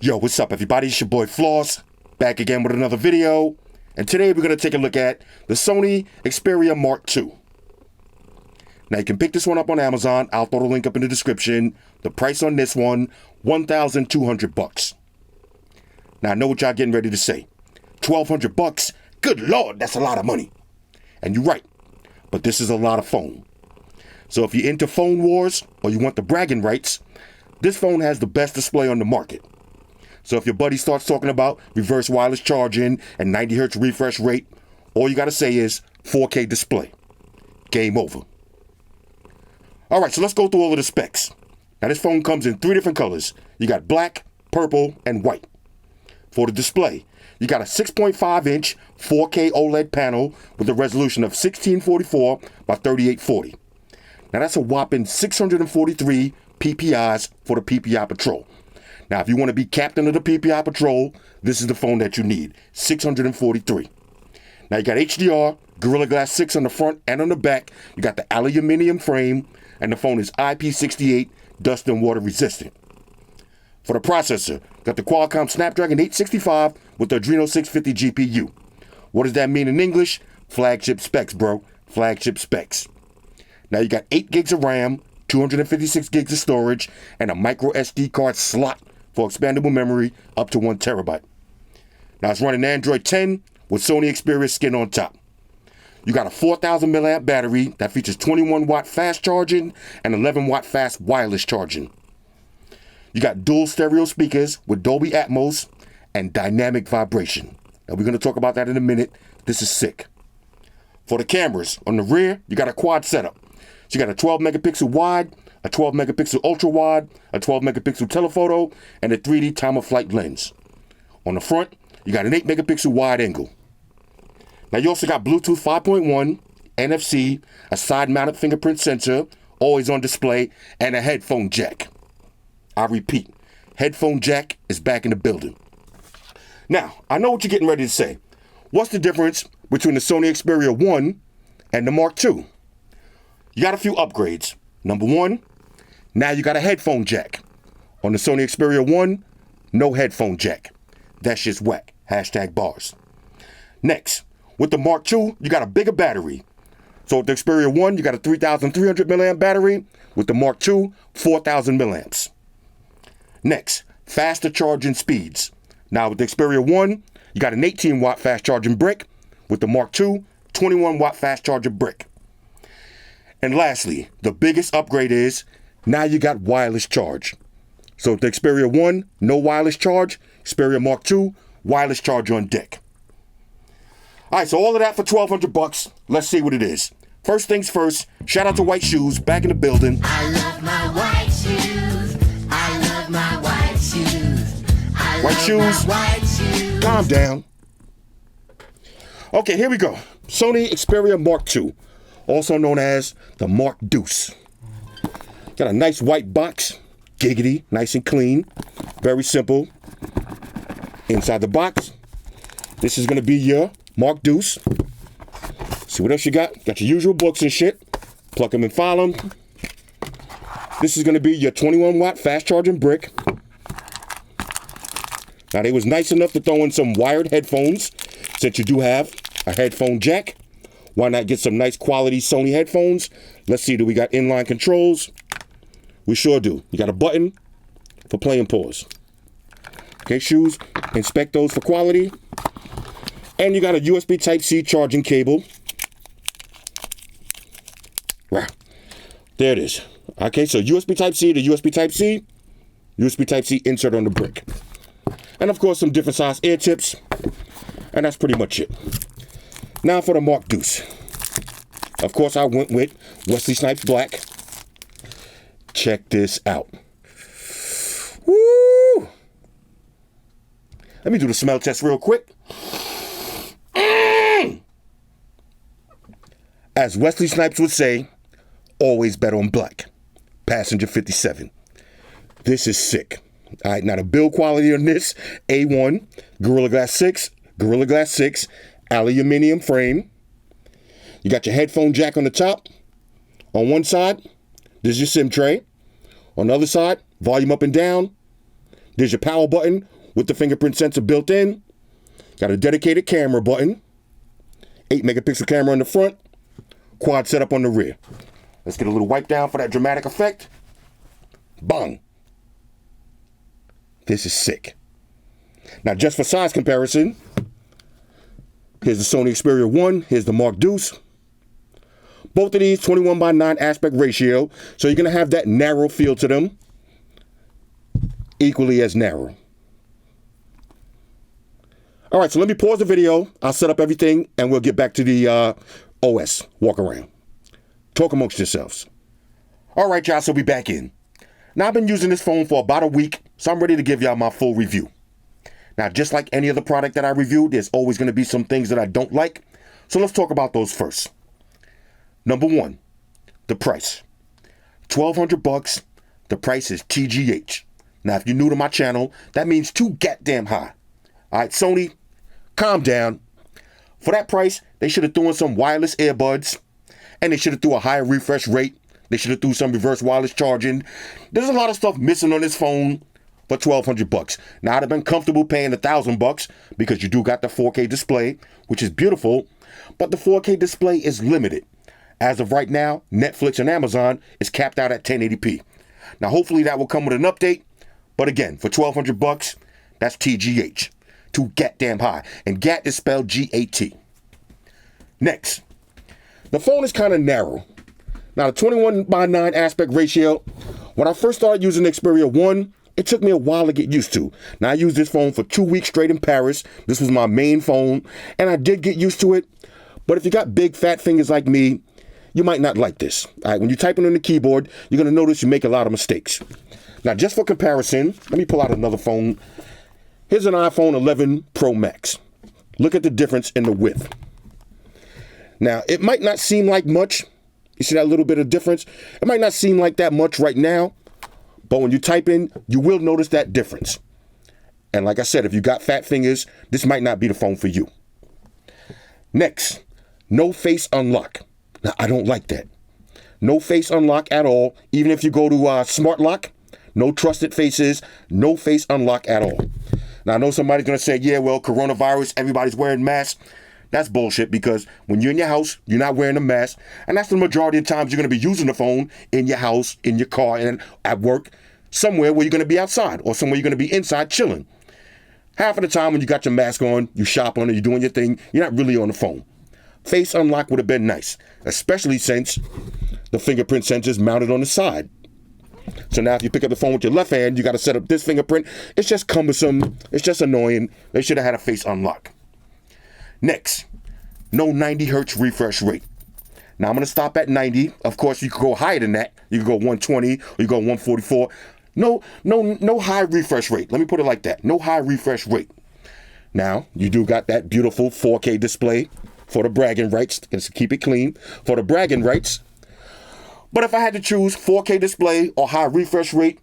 Yo, what's up everybody? It's your boy Floss, back again with another video. And today we're going to take a look at the Sony Xperia Mark II. Now you can pick this one up on Amazon. I'll throw the link up in the description. The price on this one, $1,200. Now I know what y'all getting ready to say. $1,200? Good Lord, that's a lot of money. And you're right, but this is a lot of phone. So if you're into phone wars or you want the bragging rights, this phone has the best display on the market. So if your buddy starts talking about reverse wireless charging and 90 Hz refresh rate, all you got to say is 4K display. Game over. All right, so let's go through all of the specs. Now this phone comes in 3 different colors. You got black, purple, and white. For the display, you got a 6.5-inch 4K OLED panel with a resolution of 1644 by 3840. Now that's a whopping 643 PPIs for the PPI Patrol. Now, if you want to be captain of the PPI Patrol, this is the phone that you need, 643. Now, you got HDR, Gorilla Glass 6 on the front and on the back. You got the aluminum frame, and the phone is IP68 dust and water resistant. For the processor, got the Qualcomm Snapdragon 865 with the Reno 650 GPU. What does that mean in English? Flagship specs, bro. Flagship specs. Now, you got 8 gigs of RAM, 256 gigs of storage, and a micro SD card slot for expandable memory up to 1 terabyte. Now it's running Android 10 with Sony Xperia skin on top. You got a 4,000 milliamp battery that features 21 watt fast charging and 11 watt fast wireless charging. You got dual stereo speakers with Dolby Atmos and dynamic vibration. Now we're going to talk about that in a minute. This is sick. For the cameras, on the rear, you got a quad setup. So you got a 12 megapixel wide, a 12 megapixel ultra wide, a 12 megapixel telephoto, and a 3D time of flight lens. On the front, you got an 8 megapixel wide angle. Now you also got Bluetooth 5.1, NFC, a side mounted fingerprint sensor, always on display, and a headphone jack. I repeat, headphone jack is back in the building. Now, I know what you're getting ready to say. What's the difference between the Sony Xperia 1 and the Mark II? You got a few upgrades. Number 1, now you got a headphone jack. On the Sony Xperia 1, no headphone jack. That's just whack. Hashtag bars. Next, with the Mark II, you got a bigger battery. So with the Xperia 1, you got a 3,300 milliamp battery. With the Mark II, 4,000 milliamps. Next, faster charging speeds. Now with the Xperia 1, you got an 18 watt fast charging brick. With the Mark II, 21 watt fast charging brick. And lastly, the biggest upgrade is now you got wireless charge. So with the Xperia 1, no wireless charge. Xperia Mark II, wireless charge on deck. All right, so all of that for $1,200. Let's see what it is. First things first, shout out to White Shoes, back in the building. I love my white shoes. I love my white shoes. I White love shoes. my white shoes. Calm down. Okay, here we go. Sony Xperia Mark II, also known as the Mark Deuce. Got a nice white box, giggity, nice and clean, very simple. Inside the box, this is gonna be your Mark Deuce. See what else you got? Got your usual books and shit. Plug them and file them. This is gonna be your 21 watt fast charging brick. Now they was nice enough to throw in some wired headphones, since you do have a headphone jack. Why not get some nice quality Sony headphones? Let's see, do we got inline controls? We sure do. You got a button for play and pause. Okay, shoes, inspect those for quality. And you got a USB Type-C charging cable. Wow, there it is. Okay, so USB Type-C to USB Type-C, USB Type-C insert on the brick. And of course, some different size ear tips. And that's pretty much it. Now for the Mark Deuce. Of course, I went with Wesley Snipes Black. Check this out. Woo! Let me do the smell test real quick. As Wesley Snipes would say, always bet on black. Passenger 57. This is sick. All right, now the build quality on this, A1, Gorilla Glass 6, aluminum frame. You got your headphone jack on the top. On one side, there's your SIM tray. On the other side, volume up and down. There's your power button with the fingerprint sensor built in. Got a dedicated camera button. 8 megapixel camera in the front. Quad setup on the rear. Let's get a little wipe down for that dramatic effect. Bang. This is sick. Now, just for size comparison, here's the Sony Xperia 1. Here's the Mark Deuce. Both of these 21:9 aspect ratio, so you're going to have that narrow feel to them. Equally as narrow. All right, so let me pause the video. I'll set up everything, and we'll get back to the OS walk around. Talk amongst yourselves. All right, y'all, so we back in. Now, I've been using this phone for about a week, so I'm ready to give y'all my full review. Now, just like any other product that I review, there's always going to be some things that I don't like. So let's talk about those first. Number one, the price. $1,200. The price is TGH. Now, if you're new to my channel, that means too goddamn high. All right, Sony, calm down. For that price, they should have thrown some wireless earbuds, and they should have threw a higher refresh rate. They should have threw some reverse wireless charging. There's a lot of stuff missing on this phone for $1,200. Now, I'd have been comfortable paying $1,000 because you do got the 4K display, which is beautiful, but the 4K display is limited. As of right now, Netflix and Amazon is capped out at 1080p. Now, hopefully that will come with an update, but again, for $1,200, that's TGH. Too goddamn high. And GAT is spelled G-A-T. Next, the phone is kind of narrow. Now, the 21:9 aspect ratio, when I first started using the Xperia 1, it took me a while to get used to. Now, I used this phone for 2 weeks straight in Paris. This was my main phone, and I did get used to it. But if you got big fat fingers like me, you might not like this. All right, when you're typing on the keyboard, you're going to notice you make a lot of mistakes. Now, just for comparison, let me pull out another phone. Here's an iPhone 11 Pro Max. Look at the difference in the width. Now, it might not seem like much. You see that little bit of difference? It might not seem like that much right now, but when you type in, you will notice that difference. And like I said, if you got fat fingers, this might not be the phone for you. Next, no face unlock. Now, I don't like that. No face unlock at all. Even if you go to Smart Lock, no trusted faces, no face unlock at all. Now, I know somebody's going to say, yeah, well, coronavirus, everybody's wearing masks. That's bullshit, because when you're in your house, you're not wearing a mask. And that's the majority of times you're going to be using the phone in your house, in your car, and at work, somewhere where you're going to be outside or somewhere you're going to be inside chilling. Half of the time when you got your mask on, you shopping, or you're doing your thing, you're not really on the phone. Face unlock would have been nice, especially since the fingerprint sensor is mounted on the side. So now if you pick up the phone with your left hand, you got to set up this fingerprint. It's just cumbersome. It's just annoying. They should have had a face unlock. Next, no 90 hertz refresh rate. Now I'm going to stop at 90. Of course, you could go higher than that. You could go 120 or you go 144. No high refresh rate. Let me put it like that. No high refresh rate. Now, you do got that beautiful 4K display for the bragging rights. Let's keep it clean. For the bragging rights. But if I had to choose 4K display or high refresh rate,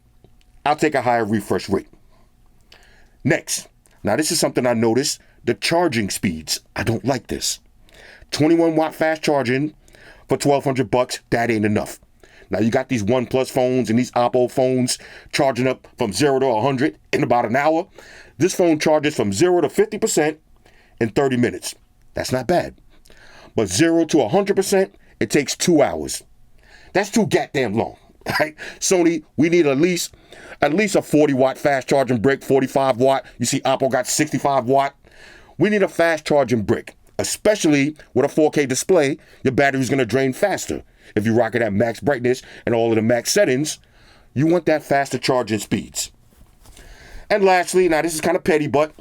I'll take a higher refresh rate. Next, now this is something I noticed, the charging speeds. I don't like this. 21 watt fast charging for $1,200, that ain't enough. Now you got these OnePlus phones and these Oppo phones charging up from 0 to 100 in about an hour. This phone charges from 0 to 50% in 30 minutes. That's not bad. But 0 to 100%, it takes 2 hours. That's too goddamn long, right? Sony, we need at least a 40 watt fast charging brick, 45 watt. You see Oppo got 65 watt. We need a fast charging brick, especially with a 4K display. Your battery's gonna drain faster. If you rock it at max brightness and all of the max settings, you want that faster charging speeds. And lastly, now this is kind of petty, but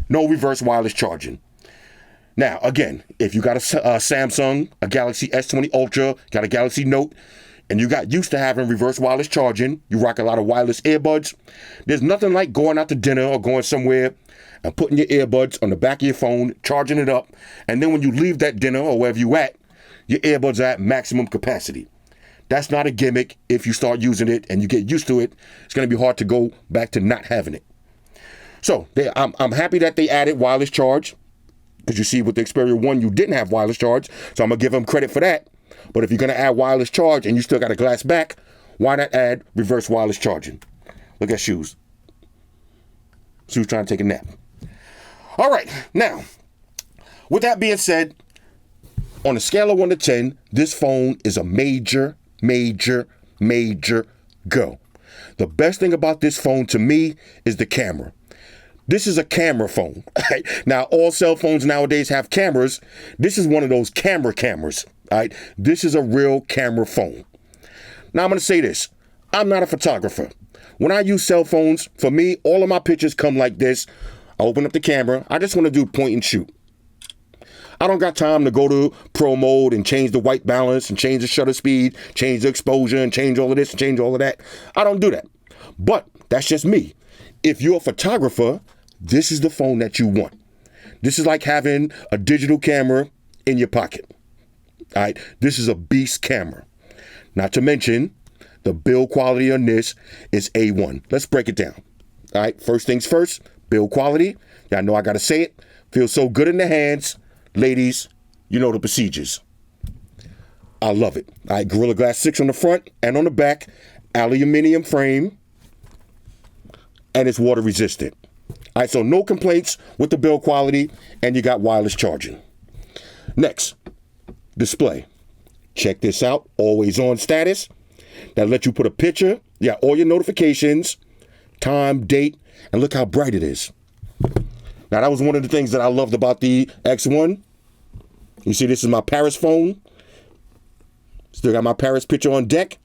no reverse wireless charging. Now, again, if you got a Samsung, a Galaxy S20 Ultra, got a Galaxy Note, and you got used to having reverse wireless charging, you rock a lot of wireless earbuds, there's nothing like going out to dinner or going somewhere and putting your earbuds on the back of your phone, charging it up, and then when you leave that dinner or wherever you at, your earbuds are at maximum capacity. That's not a gimmick. If you start using it and you get used to it, it's going to be hard to go back to not having it. So I'm happy that they added wireless charge. Because you see with the Xperia 1, you didn't have wireless charge. So I'm going to give them credit for that. But if you're going to add wireless charge and you still got a glass back, why not add reverse wireless charging? Look at shoes. She was trying to take a nap. All right, now, with that being said, on a scale of 1 to 10, this phone is a major go. The best thing about this phone to me is the camera. This is a camera phone. Right? Now, all cell phones nowadays have cameras. This is one of those cameras. Right? This is a real camera phone. Now, I'm going to say this. I'm not a photographer. When I use cell phones, for me, all of my pictures come like this. I open up the camera. I just want to do point and shoot. I don't got time to go to pro mode and change the white balance and change the shutter speed, change the exposure and change all of this and change all of that. I don't do that. But that's just me. If you're a photographer, this is the phone that you want. This is like having a digital camera in your pocket. All right. This is a beast camera. Not to mention, the build quality on this is A1. Let's break it down. All right. First things first, build quality. Y'all know I got to say it. Feels so good in the hands. Ladies, you know the procedures. I love it. All right. Gorilla Glass 6 on the front and on the back. Aluminum frame. And it's water resistant. All right, so no complaints with the build quality, and you got wireless charging. Next, display. Check this out, always on status. That lets you put a picture, all your notifications, time, date, and look how bright it is. Now, that was one of the things that I loved about the X1. You see, this is my Paris phone. Still got my Paris picture on deck.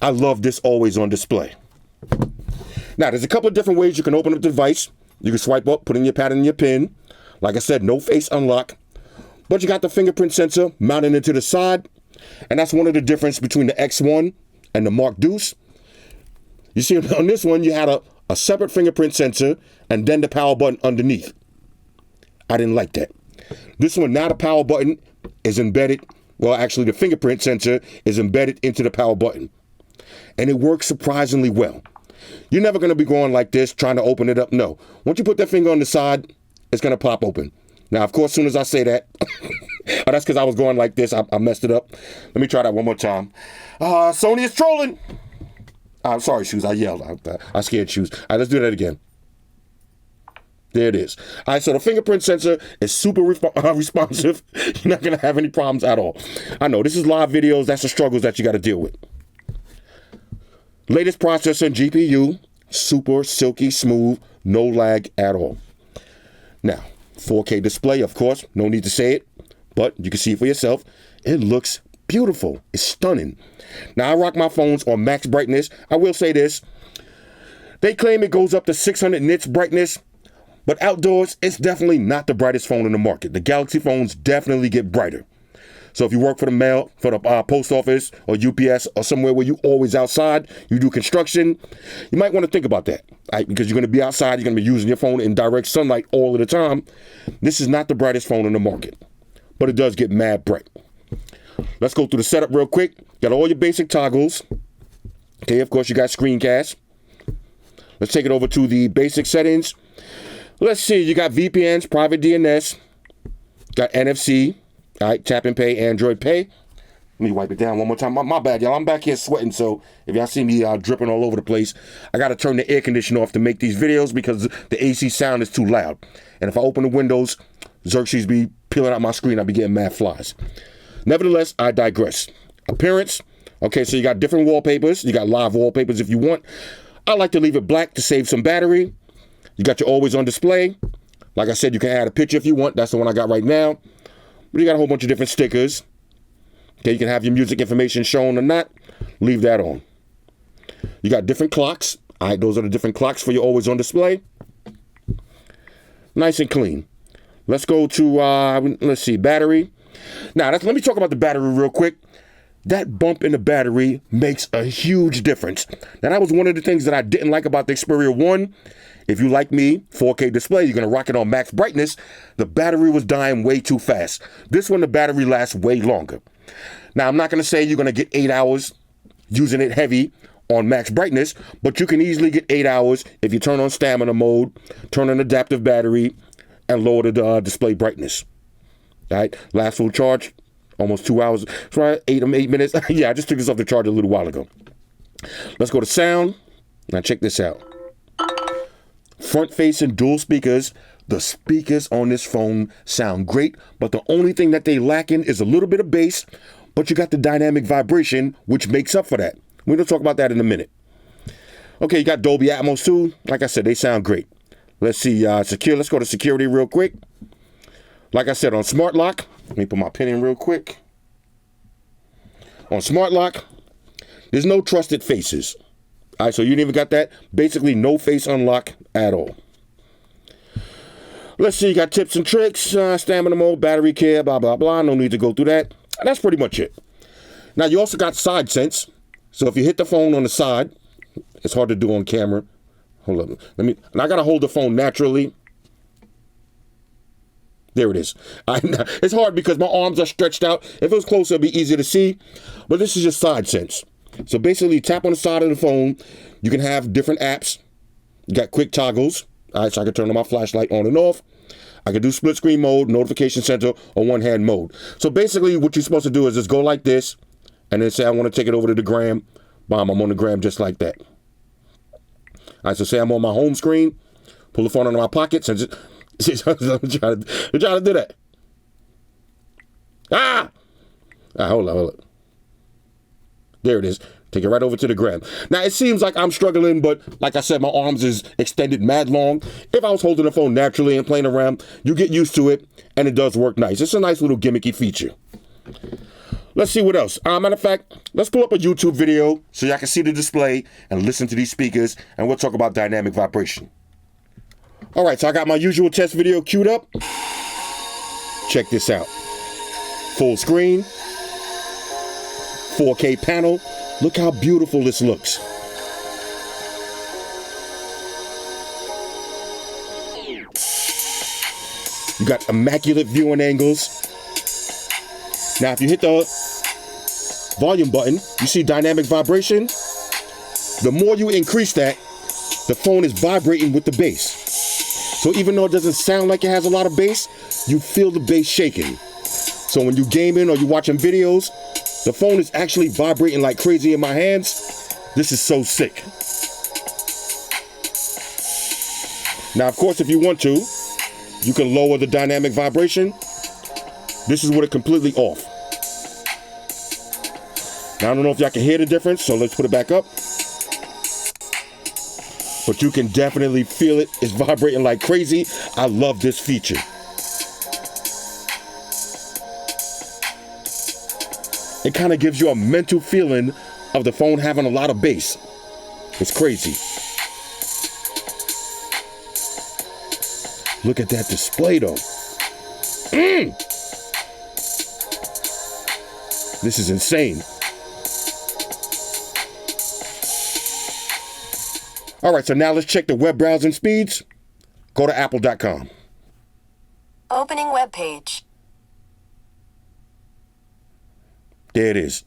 I love this always on display. Now, there's a couple of different ways you can open up the device. You can swipe up, put in your pattern and your pin. Like I said, no face unlock. But you got the fingerprint sensor mounted into the side. And that's one of the difference between the X1 and the Mark Deuce. You see, on this one, you had a separate fingerprint sensor and then the power button underneath. I didn't like that. This one, now the power button is embedded. Well, actually, the fingerprint sensor is embedded into the power button. And it works surprisingly well. You're never going to be going like this, trying to open it up. No. Once you put that finger on the side, it's going to pop open. Now, of course, as soon as I say that, that's because I was going like this. I messed it up. Let me try that one more time. Sony is trolling. I'm sorry, Shoes. I yelled. I scared Shoes. All right, let's do that again. There it is. All right, so the fingerprint sensor is super responsive. You're not going to have any problems at all. I know, this is live videos. That's the struggles that you got to deal with. Latest processor and GPU, super silky smooth, no lag at all. Now, 4K display, of course, no need to say it, but you can see it for yourself. It looks beautiful. It's stunning. Now, I rock my phones on max brightness. I will say this. They claim it goes up to 600 nits brightness, but outdoors, it's definitely not the brightest phone in the market. The Galaxy phones definitely get brighter. So if you work for the mail, for the post office or UPS or somewhere where you always outside, you do construction, you might want to think about that, right? Because you're going to be outside, you're going to be using your phone in direct sunlight all of the time. This is not the brightest phone in the market, but it does get mad bright. Let's go through the setup real quick. Got all your basic toggles. Okay, of course, you got screencast. Let's take it over to the basic settings. Let's see, you got VPNs, private DNS, got NFC. All right, tap and pay, Android Pay. Let me wipe it down one more time. My bad, y'all. I'm back here sweating, so if y'all see me dripping all over the place, I got to turn the air conditioner off to make these videos because the AC sound is too loud. And if I open the windows, Xerxes be peeling out my screen. I'll be getting mad flies. Nevertheless, I digress. Appearance. Okay, so you got different wallpapers. You got live wallpapers if you want. I like to leave it black to save some battery. You got your always on display. Like I said, you can add a picture if you want. That's the one I got right now. But you got a whole bunch of different stickers. Okay, you can have your music information shown or not. Leave that on. You got different clocks. All right, those are the different clocks for your always on display. Nice and clean. Let's go to, let's see, battery. Now, let me talk about the battery real quick. That bump in the battery makes a huge difference. Now, that was one of the things that I didn't like about the Xperia 1. If you like me, 4K display, you're going to rock it on max brightness. The battery was dying way too fast. This one, the battery lasts way longer. Now, I'm not going to say you're going to get 8 hours using it heavy on max brightness, but you can easily get 8 hours if you turn on stamina mode, turn on adaptive battery, and lower the display brightness. All right, last full charge, almost 2 hours. That's right, 8 minutes. Yeah, I just took this off the charge a little while ago. Let's go to sound. Now, check this out. front-facing dual speakers. The speakers on this phone sound great, but the only thing that they lack in is a little bit of bass, but you got the dynamic vibration, which makes up for that. We're going to talk about that in a minute. Okay, you got Dolby Atmos too. Like I said, they sound great. Let's see, secure. Let's go to security real quick. Like I said, on Smart Lock, let me put my pin in real quick. On Smart Lock, there's no trusted faces. All right, so you didn't even got that. Basically, no face unlock at all. Let's see, you got tips and tricks, stamina mode, battery care, blah, blah, blah. No need to go through that. That's pretty much it. Now, you also got side sense. So if you hit the phone on the side, it's hard to do on camera. Hold on. And I got to hold the phone naturally. There it is. It's hard because my arms are stretched out. If it was closer, it'd be easier to see. But this is just side sense. So basically, tap on the side of the phone. You can have different apps. You got quick toggles. All right, so I can turn on my flashlight on and off. I can do split screen mode, notification center, or one hand mode. So basically what you're supposed to do is just go like this and then say, I want to take it over to the gram. Bam, I'm on the gram just like that. All right, so say I'm on my home screen, pull the phone out of my pocket, and just, I'm trying to do that. Ah! Hold on. There it is. Take it right over to the gram. Now, it seems like I'm struggling, but like I said, my arms is extended mad long. If I was holding the phone naturally and playing around, you get used to it, and it does work nice. It's a nice little gimmicky feature. Let's see what else. Matter of fact, let's pull up a YouTube video so y'all can see the display and listen to these speakers, and we'll talk about dynamic vibration. All right, so I got my usual test video queued up. Check this out. Full screen, 4K panel. Look how beautiful this looks. You got immaculate viewing angles. Now, if you hit the volume button, you see dynamic vibration. The more you increase that, the phone is vibrating with the bass. So even though it doesn't sound like it has a lot of bass, you feel the bass shaking. So when you gaming or you watching videos, the phone is actually vibrating like crazy in my hands. This is so sick. Now, of course, if you want to, you can lower the dynamic vibration. This is with it completely off. Now, I don't know if y'all can hear the difference, so let's put it back up. But you can definitely feel it. It's vibrating like crazy. I love this feature. It kind of gives you a mental feeling of the phone having a lot of bass. It's crazy. Look at that display though. This is insane. All right, so now let's check the web browsing speeds. Go to apple.com. Opening web page. There it is.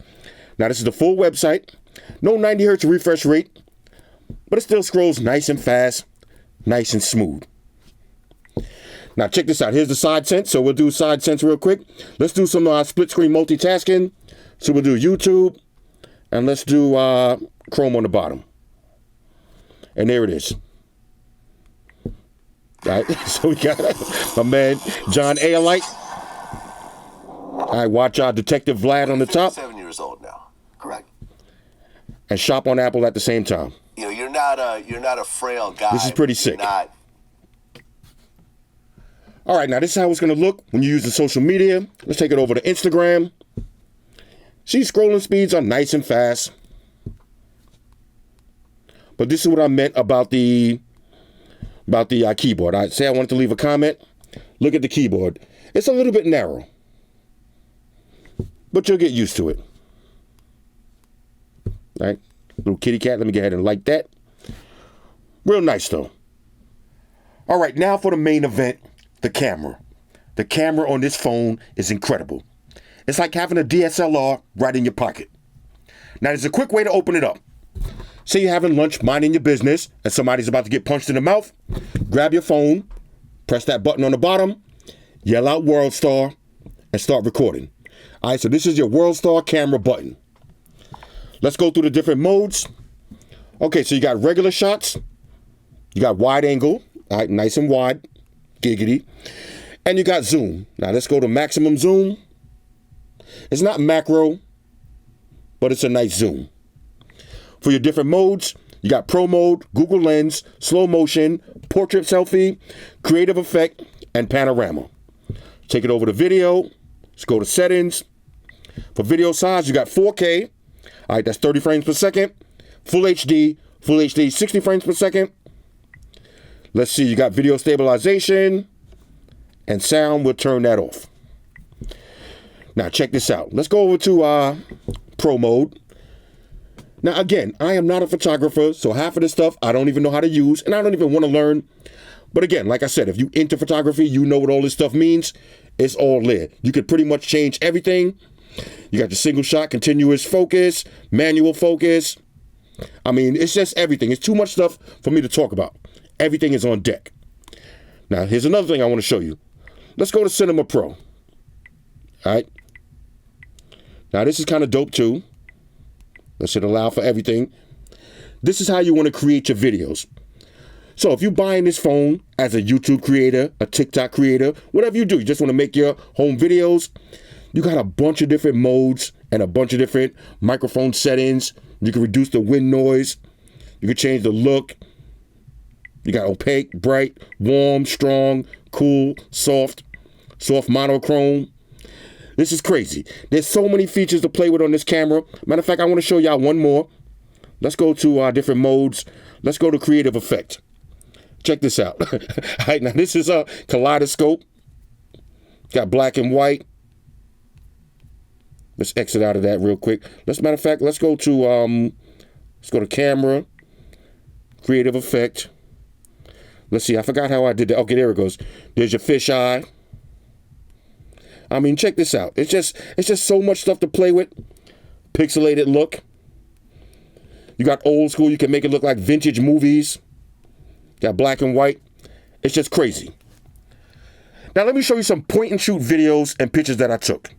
Now, this is the full website. No 90 hertz refresh rate, but it still scrolls nice and fast, nice and smooth. Now, check this out. Here's the side sense. So we'll do side sense real quick. Let's do some split screen multitasking. So we'll do YouTube, and let's do Chrome on the bottom. And there it is. All right, so we got my man, John A. Alike. All right, watch out, Detective Vlad on the top. 7 years old now, correct? And shop on Apple at the same time. You know, you're not a frail guy. This is pretty sick. You're not. All right, now this is how it's going to look when you use the social media. Let's take it over to Instagram. See, scrolling speeds are nice and fast. But this is what I meant about the keyboard. I say I wanted to leave a comment. Look at the keyboard. It's a little bit narrow, but you'll get used to it. All right, little kitty cat. Let me go ahead and like that. Real nice though. All right, now for the main event, the camera. The camera on this phone is incredible. It's like having a DSLR right in your pocket. Now, there's a quick way to open it up. Say you're having lunch, minding your business, and somebody's about to get punched in the mouth. Grab your phone, press that button on the bottom, yell out World Star, and start recording. All right, so this is your World Star camera button. Let's go through the different modes. Okay, so you got regular shots, you got wide angle, All right, nice and wide, giggity. And you got zoom. Now let's go to maximum zoom. It's not macro, but it's a nice zoom. For your different modes, you got pro mode, Google lens, slow motion, portrait selfie, creative effect, and panorama. Take it over to video. Let's go to settings. For video size, you got 4K. All right, that's 30 frames per second. Full HD 60 frames per second. Let's see, you got video stabilization and sound. We'll turn that off. Now check this out. Let's go over to pro mode. Now again, I am not a photographer, so half of this stuff I don't even know how to use, and I don't even want to learn. But again, like I said, if you into photography, you know what all this stuff means. It's all lit. You could pretty much change everything. You got the single shot, continuous focus, manual focus. I mean, it's just everything. It's too much stuff for me to talk about. Everything is on deck. Now, here's another thing I want to show you. Let's go to Cinema Pro. All right. Now, this is kind of dope too. Let's hit allow for everything. This is how you want to create your videos. So if you're buying this phone as a YouTube creator, a TikTok creator, whatever you do, you just want to make your home videos, you got a bunch of different modes and a bunch of different microphone settings. You can reduce the wind noise. You can change the look. You got opaque, bright, warm, strong, cool, soft monochrome. This is crazy. There's so many features to play with on this camera. Matter of fact, I want to show y'all one more. Let's go to different modes. Let's go to creative effect. Check this out. All right, now this is a kaleidoscope. Got black and white. Let's exit out of that real quick. Matter of fact, let's go to camera, creative effect. Let's see, I forgot how I did that. Okay, there it goes. There's your fisheye. I mean, check this out. It's just so much stuff to play with. Pixelated look. You got old school. You can make it look like vintage movies. Got black and white. It's just crazy. Now let me show you some point and shoot videos and pictures that I took.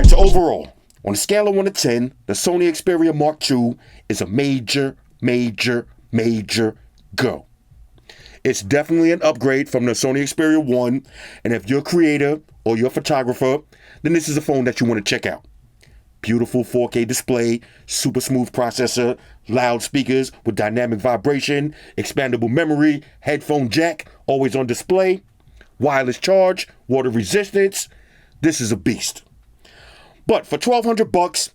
So overall, on a scale of 1 to 10, the Sony Xperia Mark II is a major go. It's definitely an upgrade from the Sony Xperia 1, and if you're a creator or you're a photographer, then this is a phone that you want to check out. Beautiful 4K display, super smooth processor, loudspeakers with dynamic vibration, expandable memory, headphone jack, always on display, wireless charge, water resistance. This is a beast. But for $1,200,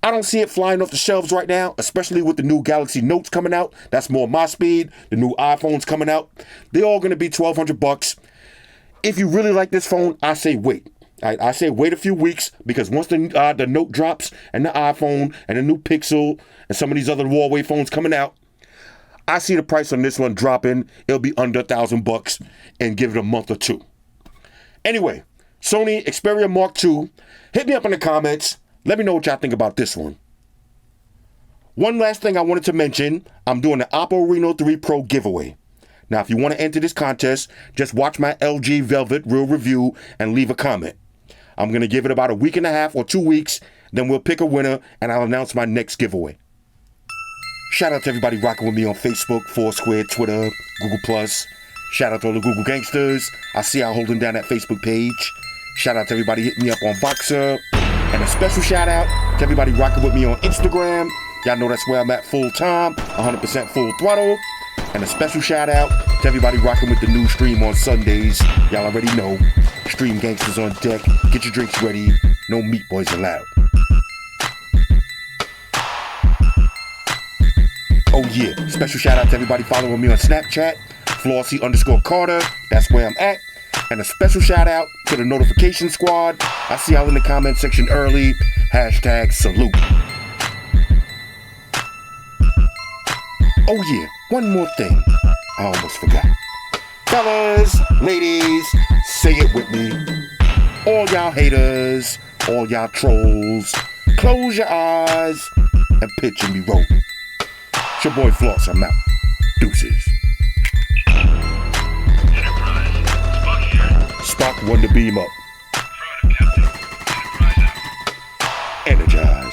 I don't see it flying off the shelves right now, especially with the new Galaxy Notes coming out. That's more my speed. The new iPhones coming out. They're all going to be $1,200. If you really like this phone, I say wait. I say wait a few weeks, because once the Note drops and the iPhone and the new Pixel and some of these other Huawei phones coming out, I see the price on this one dropping. It'll be under $1,000 and give it a month or two. Anyway, Sony Xperia Mark II. Hit me up in the comments. Let me know what y'all think about this one. One last thing I wanted to mention, I'm doing the Oppo Reno 3 Pro giveaway. Now, if you want to enter this contest, just watch my LG Velvet Real review and leave a comment. I'm going to give it about a week and a half or 2 weeks, then we'll pick a winner and I'll announce my next giveaway. Shout out to everybody rocking with me on Facebook, Foursquare, Twitter, Google+. Shout out to all the Google gangsters. I see y'all holding down that Facebook page. Shout out to everybody hitting me up on Voxer. And a special shout out to everybody rocking with me on Instagram. Y'all know that's where I'm at full time, 100% full throttle. And a special shout out to everybody rocking with the new stream on Sundays. Y'all already know. Stream gangsters on deck. Get your drinks ready. No meat boys allowed. Oh yeah, special shout out to everybody following me on Snapchat. Flossy_Carter. That's where I'm at. And a special shout out to the notification squad. I see y'all in the comment section early. #salute. Oh yeah, one more thing. I almost forgot. Fellas, ladies, say it with me. All y'all haters, all y'all trolls, close your eyes and picture me rolling. It's your boy Floss, I'm out. Deuces. Spock won the beam up. Energize.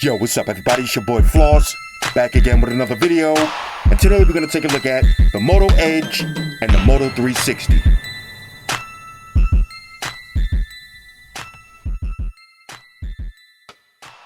Yo, what's up everybody? It's your boy Floss, back again with another video. And today we're going to take a look at the Moto Edge and the Moto 360.